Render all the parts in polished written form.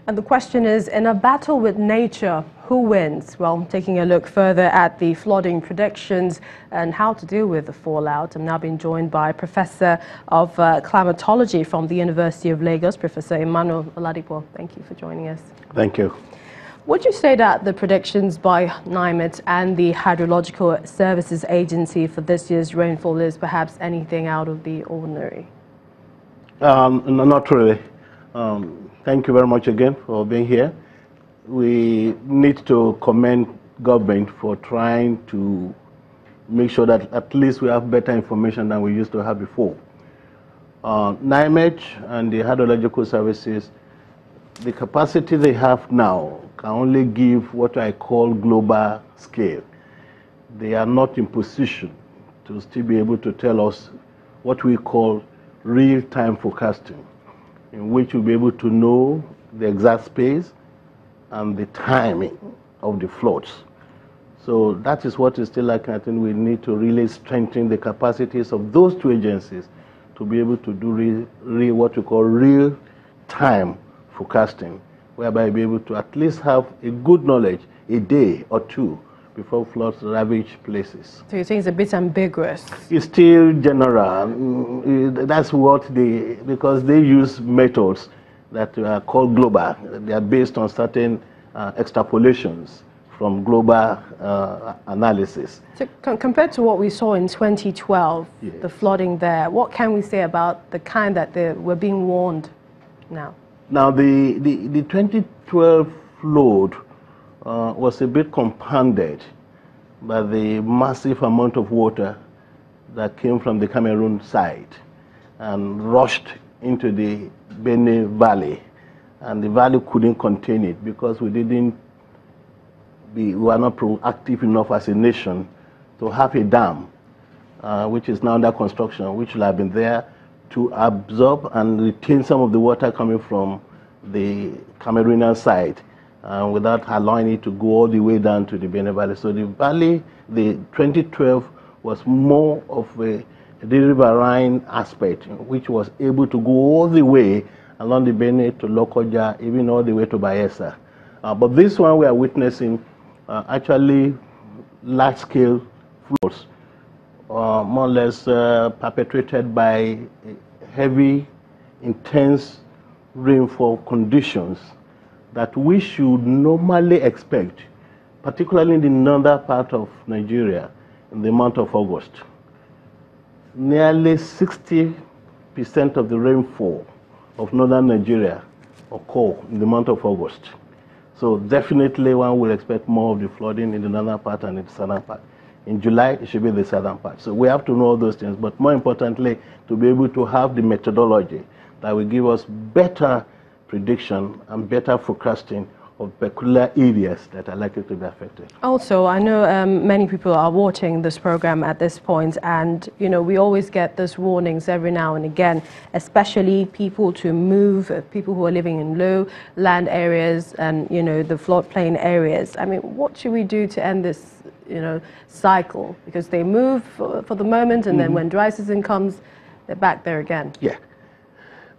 And the question is, in a battle with nature, who wins? Well, taking a look further at the flooding predictions and how to deal with the fallout, I'm now being joined by Professor of Climatology from the University of Lagos, Professor Emmanuel Oladipo. Thank you for joining us. Thank you. Would you say that the predictions by NIMET and the Hydrological Services Agency for this year's rainfall is perhaps anything out of the ordinary? No, not really. Thank you very much again for being here. We need to commend government for trying to make sure that at least we have better information than we used to have before. NIMET and the Hydrological Services, the capacity they have now can only give what I call global scale. They are not in position to still be able to tell us what we call real-time forecasting, in which we'll be able to know the exact space and the timing of the floods. So that is what is still lacking. I think we need to really strengthen the capacities of those two agencies to be able to do what we call real-time forecasting, whereby we'll be able to at least have a good knowledge a day or two before floods ravage places. So you think it's a bit ambiguous? It's still general. That's what because they use methods that are called global. They are based on certain extrapolations from global analysis. So compared to what we saw in 2012, yes, the flooding there, what can we say about the kind that we're being warned now? Now, the 2012 flood was a bit compounded by the massive amount of water that came from the Cameroon side and rushed into the Benue Valley, and the valley couldn't contain it because we were not proactive enough as a nation to have a dam, which is now under construction, which will have been there to absorb and retain some of the water coming from the Cameroonian side, without allowing it to go all the way down to the Benue Valley. So the valley, the 2012 was more of a riverine aspect, which was able to go all the way along the Benue to Lokoja, even all the way to Bayelsa. But this one we are witnessing actually large-scale floods, more or less perpetrated by heavy, intense rainfall conditions that we should normally expect, particularly in the northern part of Nigeria, in the month of August. Nearly 60% of the rainfall of northern Nigeria occur in the month of August. So definitely one will expect more of the flooding in the northern part and in the southern part. In July, it should be the southern part. So we have to know all those things, but more importantly, to be able to have the methodology that will give us better prediction and better forecasting of peculiar areas that are likely to be affected. Also, I know many people are watching this program at this point, and we always get those warnings every now and again, especially people to move, people who are living in low land areas and the floodplain areas. I mean, what should we do to end this cycle? Because they move for the moment, and then when dry season comes, they're back there again. Yeah.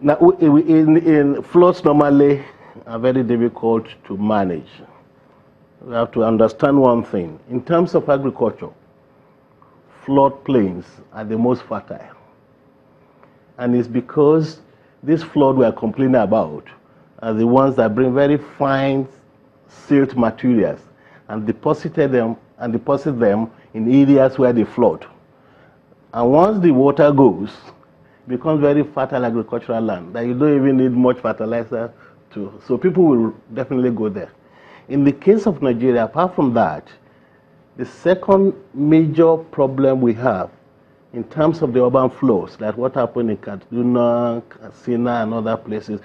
Now, in floods normally are very difficult to manage. We have to understand one thing. In terms of agriculture, floodplains are the most fertile. And it's because this flood we are complaining about are the ones that bring very fine silt materials and deposit them in areas where they flood. And once the water goes, it becomes very fertile agricultural land that you don't even need much fertilizer to. So people will definitely go there. In the case of Nigeria, apart from that, the second major problem we have in terms of the urban flows, like what happened in Kaduna, Katsina, and other places,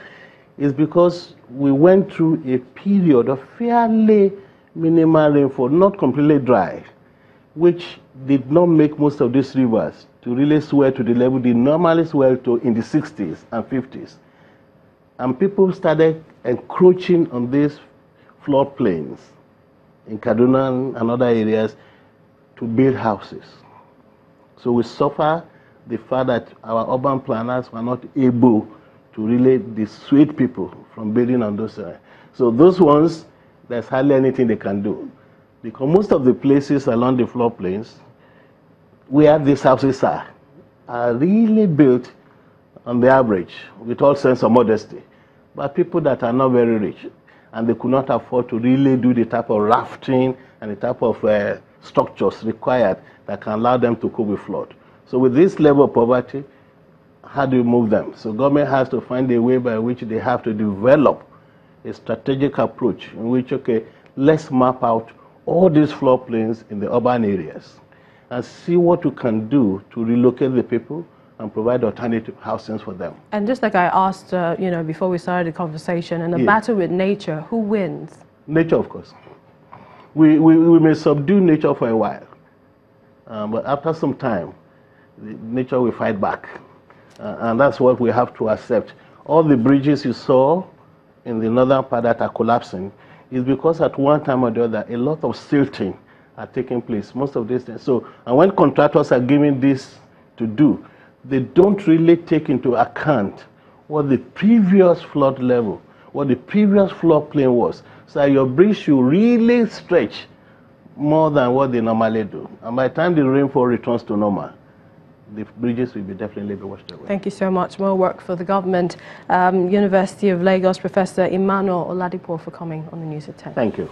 is because we went through a period of fairly minimal rainfall, not completely dry, which did not make most of these rivers to really swell to the level they normally swell to in the 60s and 50s. And people started encroaching on these floodplains in Kaduna and other areas to build houses. So we suffer the fact that our urban planners were not able to really dissuade people from building on those. So those ones, there's hardly anything they can do. Because most of the places along the floodplains where these houses are really built on the average, with all sense of modesty, by people that are not very rich, and they could not afford to really do the type of rafting and the type of structures required that can allow them to cope with flood. So with this level of poverty, how do you move them? So government has to find a way by which they have to develop a strategic approach in which, okay, let's map out all these floodplains in the urban areas and see what we can do to relocate the people and provide alternative housings for them. And just like I asked, before we started the conversation, in a battle with nature, who wins? Nature, of course. We may subdue nature for a while, but after some time, nature will fight back. And that's what we have to accept. All the bridges you saw in the northern part that are collapsing is because at one time or the other, a lot of silting are taking place, most of these things. So, and when contractors are giving this to do, they don't really take into account what the previous flood level, what the previous floodplain was. So your bridge should really stretch more than what they normally do. And by the time the rainfall returns to normal, the bridges will definitely be washed away. Thank you so much. More work for the government. University of Lagos Professor Emmanuel Oladipo for coming on the News at 10. Thank you.